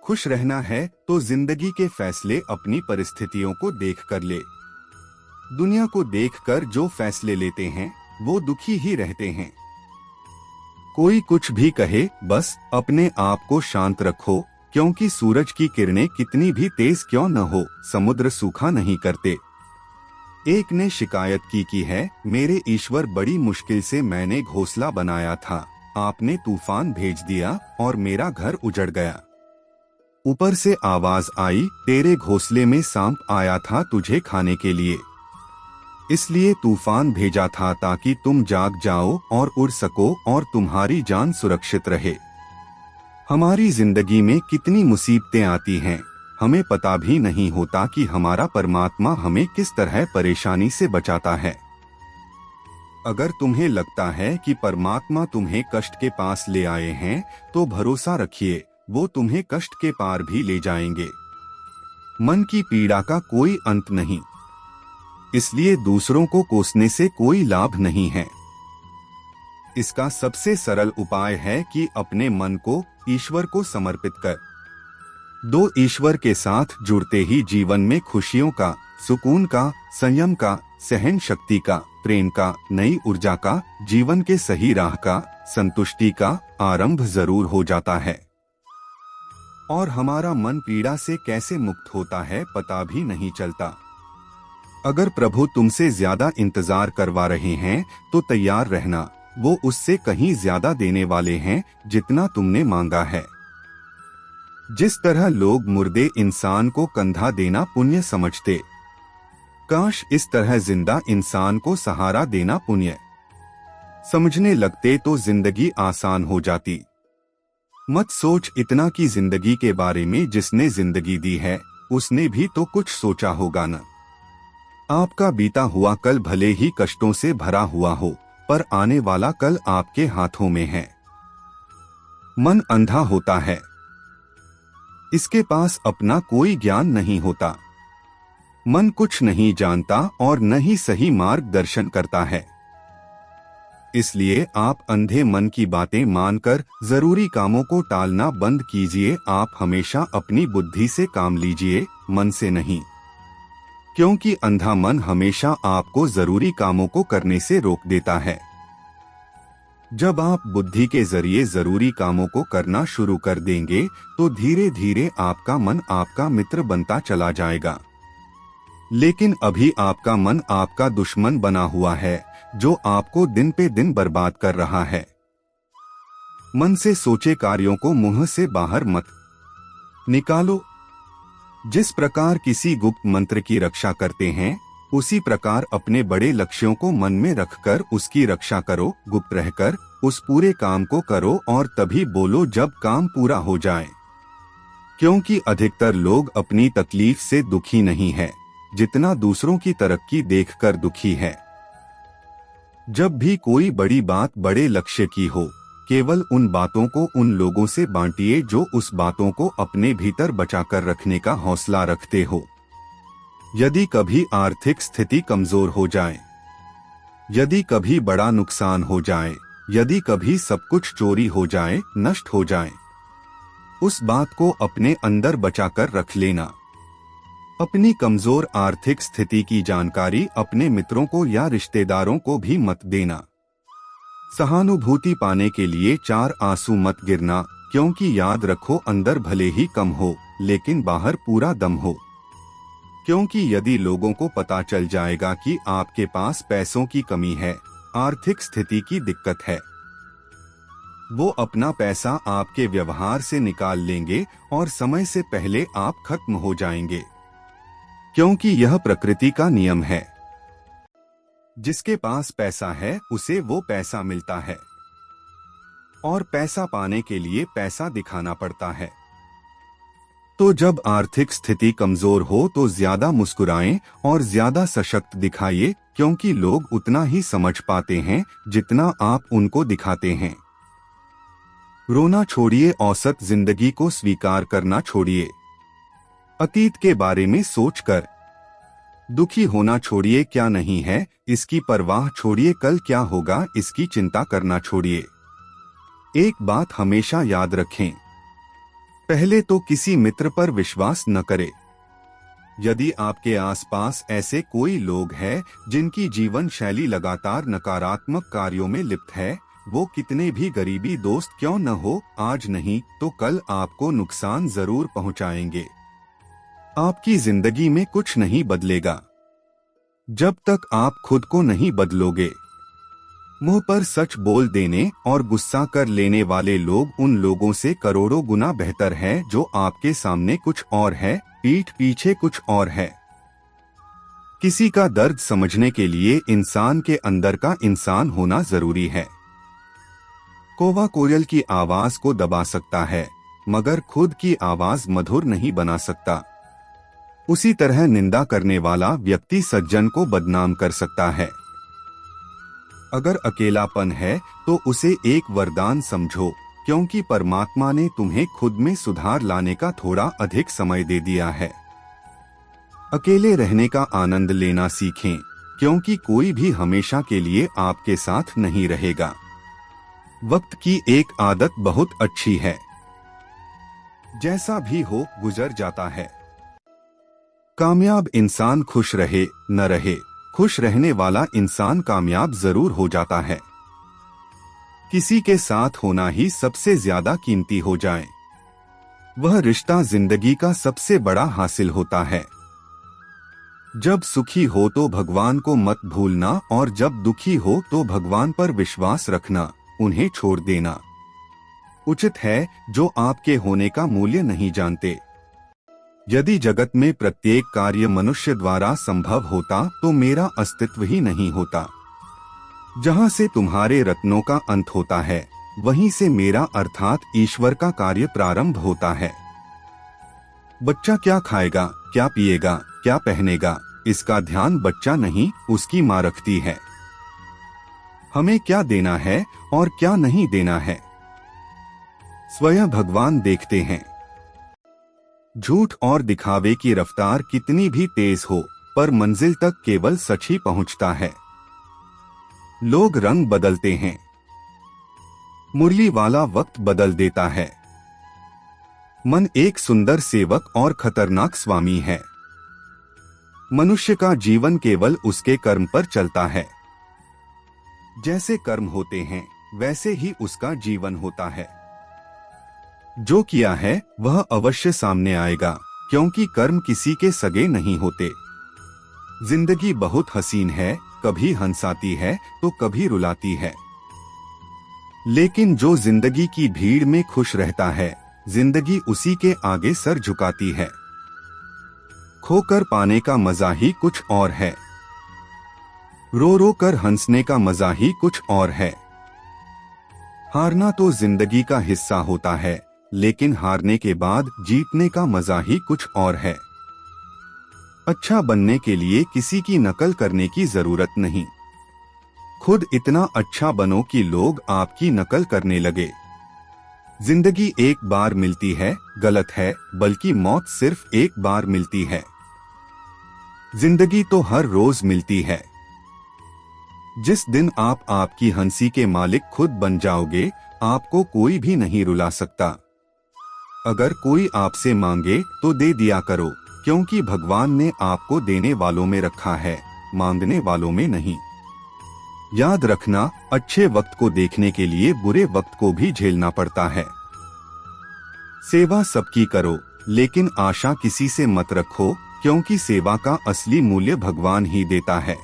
खुश रहना है तो जिंदगी के फैसले अपनी परिस्थितियों को देख कर ले। दुनिया को देखकर जो फैसले लेते हैं वो दुखी ही रहते हैं। कोई कुछ भी कहे, बस अपने आप को शांत रखो, क्योंकि सूरज की किरणें कितनी भी तेज क्यों न हो, समुद्र सूखा नहीं करते। एक ने शिकायत की है, मेरे ईश्वर, बड़ी मुश्किल से मैंने घोंसला बनाया था, आपने तूफान भेज दिया और मेरा घर उजड़ गया। ऊपर से आवाज आई, तेरे घोंसले में सांप आया था तुझे खाने के लिए, इसलिए तूफान भेजा था ताकि तुम जाग जाओ और उड़ सको और तुम्हारी जान सुरक्षित रहे। हमारी जिंदगी में कितनी मुसीबतें आती हैं, हमें पता भी नहीं होता कि हमारा परमात्मा हमें किस तरह परेशानी से बचाता है। अगर तुम्हें लगता है कि परमात्मा तुम्हें कष्ट के पास ले आए हैं, तो भरोसा रखिए, वो तुम्हें कष्ट के पार भी ले जाएंगे। मन की पीड़ा का कोई अंत नहीं, इसलिए दूसरों को कोसने से कोई लाभ नहीं है। इसका सबसे सरल उपाय है कि अपने मन को ईश्वर को समर्पित कर दो। ईश्वर के साथ जुड़ते ही जीवन में खुशियों का, सुकून का, संयम का, सहन शक्ति का, प्रेम का, नई ऊर्जा का, जीवन के सही राह का, संतुष्टि का आरंभ जरूर हो जाता है। और हमारा मन पीड़ा से कैसे मुक्त होता है पता भी नहीं चलता। अगर प्रभु तुमसे ज्यादा इंतजार करवा रहे हैं तो तैयार रहना, वो उससे कहीं ज्यादा देने वाले हैं जितना तुमने मांगा है। जिस तरह लोग मुर्दे इंसान को कंधा देना पुण्य समझते, काश इस तरह जिंदा इंसान को सहारा देना पुण्य समझने लगते तो जिंदगी आसान हो जाती। मत सोच इतना कि जिंदगी के बारे में जिसने जिंदगी दी है उसने भी तो कुछ सोचा होगा न। आपका बीता हुआ कल भले ही कष्टों से भरा हुआ हो, पर आने वाला कल आपके हाथों में है। मन अंधा होता है, इसके पास अपना कोई ज्ञान नहीं होता। मन कुछ नहीं जानता और न ही सही मार्गदर्शन करता है। इसलिए आप अंधे मन की बातें मानकर जरूरी कामों को टालना बंद कीजिए। आप हमेशा अपनी बुद्धि से काम लीजिए, मन से नहीं, क्योंकि अंधा मन हमेशा आपको जरूरी कामों को करने से रोक देता है। जब आप बुद्धि के जरिए जरूरी कामों को करना शुरू कर देंगे तो धीरे धीरे आपका मन आपका मित्र बनता चला जाएगा। लेकिन अभी आपका मन आपका दुश्मन बना हुआ है, जो आपको दिन पे दिन बर्बाद कर रहा है। मन से सोचे कार्यों को मुंह से बाहर मत निकालो। जिस प्रकार किसी गुप्त मंत्र की रक्षा करते हैं, उसी प्रकार अपने बड़े लक्ष्यों को मन में रखकर उसकी रक्षा करो। गुप्त रहकर उस पूरे काम को करो और तभी बोलो जब काम पूरा हो जाए, क्योंकि अधिकतर लोग अपनी तकलीफ से दुखी नहीं है जितना दूसरों की तरक्की देखकर दुखी है। जब भी कोई बड़ी बात बड़े लक्ष्य की हो, केवल उन बातों को उन लोगों से बांटिए जो उस बातों को अपने भीतर बचाकर रखने का हौसला रखते हो। यदि कभी आर्थिक स्थिति कमजोर हो जाए, यदि कभी बड़ा नुकसान हो जाए, यदि कभी सब कुछ चोरी हो जाए, नष्ट हो जाए, उस बात को अपने अंदर बचाकर रख लेना। अपनी कमजोर आर्थिक स्थिति की जानकारी अपने मित्रों को या रिश्तेदारों को भी मत देना। सहानुभूति पाने के लिए 4 आंसू मत गिरना, क्योंकि याद रखो अंदर भले ही कम हो लेकिन बाहर पूरा दम हो। क्योंकि यदि लोगों को पता चल जाएगा कि आपके पास पैसों की कमी है, आर्थिक स्थिति की दिक्कत है, वो अपना पैसा आपके व्यवहार से निकाल लेंगे और समय से पहले आप खत्म हो जाएंगे। क्योंकि यह प्रकृति का नियम है, जिसके पास पैसा है उसे वो पैसा मिलता है, और पैसा पाने के लिए पैसा दिखाना पड़ता है। तो जब आर्थिक स्थिति कमजोर हो तो ज्यादा मुस्कुराएं और ज्यादा सशक्त दिखाइए, क्योंकि लोग उतना ही समझ पाते हैं जितना आप उनको दिखाते हैं। रोना छोड़िए, औसत जिंदगी को स्वीकार करना छोड़िए। अतीत के बारे में सोचकर दुखी होना छोड़िए, क्या नहीं है इसकी परवाह छोड़िए, कल क्या होगा इसकी चिंता करना छोड़िए। एक बात हमेशा याद रखें, पहले तो किसी मित्र पर विश्वास न करें। यदि आपके आसपास ऐसे कोई लोग हैं जिनकी जीवन शैली लगातार नकारात्मक कार्यों में लिप्त है, वो कितने भी गरीबी दोस्त क्यों न हो, आज नहीं तो कल आपको नुकसान जरूर पहुंचाएंगे। आपकी जिंदगी में कुछ नहीं बदलेगा जब तक आप खुद को नहीं बदलोगे। मुंह पर सच बोल देने और गुस्सा कर लेने वाले लोग उन लोगों से करोड़ों गुना बेहतर है जो आपके सामने कुछ और है, पीठ पीछे कुछ और है। किसी का दर्द समझने के लिए इंसान के अंदर का इंसान होना जरूरी है। कौवा कोयल की आवाज को दबा सकता है, मगर खुद की आवाज मधुर नहीं बना सकता। उसी तरह निंदा करने वाला व्यक्ति सज्जन को बदनाम कर सकता है। अगर अकेलापन है तो उसे एक वरदान समझो, क्योंकि परमात्मा ने तुम्हें खुद में सुधार लाने का थोड़ा अधिक समय दे दिया है। अकेले रहने का आनंद लेना सीखें, क्योंकि कोई भी हमेशा के लिए आपके साथ नहीं रहेगा। वक्त की एक आदत बहुत अच्छी है, जैसा भी हो गुजर जाता है। कामयाब इंसान खुश रहे न रहे, खुश रहने वाला इंसान कामयाब जरूर हो जाता है। किसी के साथ होना ही सबसे ज्यादा कीमती हो जाए, वह रिश्ता जिंदगी का सबसे बड़ा हासिल होता है। जब सुखी हो तो भगवान को मत भूलना, और जब दुखी हो तो भगवान पर विश्वास रखना, उन्हें छोड़ देना उचित है जो आपके होने का मूल्य नहीं जानते। यदि जगत में प्रत्येक कार्य मनुष्य द्वारा संभव होता तो मेरा अस्तित्व ही नहीं होता। जहां से तुम्हारे रत्नों का अंत होता है, वहीं से मेरा अर्थात ईश्वर का कार्य प्रारंभ होता है। बच्चा क्या खाएगा, क्या पिएगा, क्या पहनेगा, इसका ध्यान बच्चा नहीं उसकी माँ रखती है। हमें क्या देना है और क्या नहीं देना है, स्वयं भगवान देखते हैं। झूठ और दिखावे की रफ्तार कितनी भी तेज हो, पर मंजिल तक केवल सच ही पहुंचता है। लोग रंग बदलते हैं, मुरली वाला वक्त बदल देता है। मन एक सुंदर सेवक और खतरनाक स्वामी है। मनुष्य का जीवन केवल उसके कर्म पर चलता है। जैसे कर्म होते हैं वैसे ही उसका जीवन होता है। जो किया है वह अवश्य सामने आएगा, क्योंकि कर्म किसी के सगे नहीं होते। जिंदगी बहुत हसीन है, कभी हंसाती है तो कभी रुलाती है। लेकिन जो जिंदगी की भीड़ में खुश रहता है, जिंदगी उसी के आगे सर झुकाती है। खोकर पाने का मजा ही कुछ और है, रो रो कर हंसने का मजा ही कुछ और है। हारना तो जिंदगी का हिस्सा होता है, लेकिन हारने के बाद जीतने का मजा ही कुछ और है। अच्छा बनने के लिए किसी की नकल करने की जरूरत नहीं। खुद इतना अच्छा बनो कि लोग आपकी नकल करने लगे। जिंदगी एक बार मिलती है, गलत है, बल्कि मौत सिर्फ एक बार मिलती है। जिंदगी तो हर रोज मिलती है। जिस दिन आप आपकी हंसी के मालिक खुद बन जाओगे, आपको कोई भी नहीं रुला सकता। अगर कोई आपसे मांगे तो दे दिया करो, क्योंकि भगवान ने आपको देने वालों में रखा है, मांगने वालों में नहीं। याद रखना, अच्छे वक्त को देखने के लिए बुरे वक्त को भी झेलना पड़ता है। सेवा सबकी करो, लेकिन आशा किसी से मत रखो, क्योंकि सेवा का असली मूल्य भगवान ही देता है।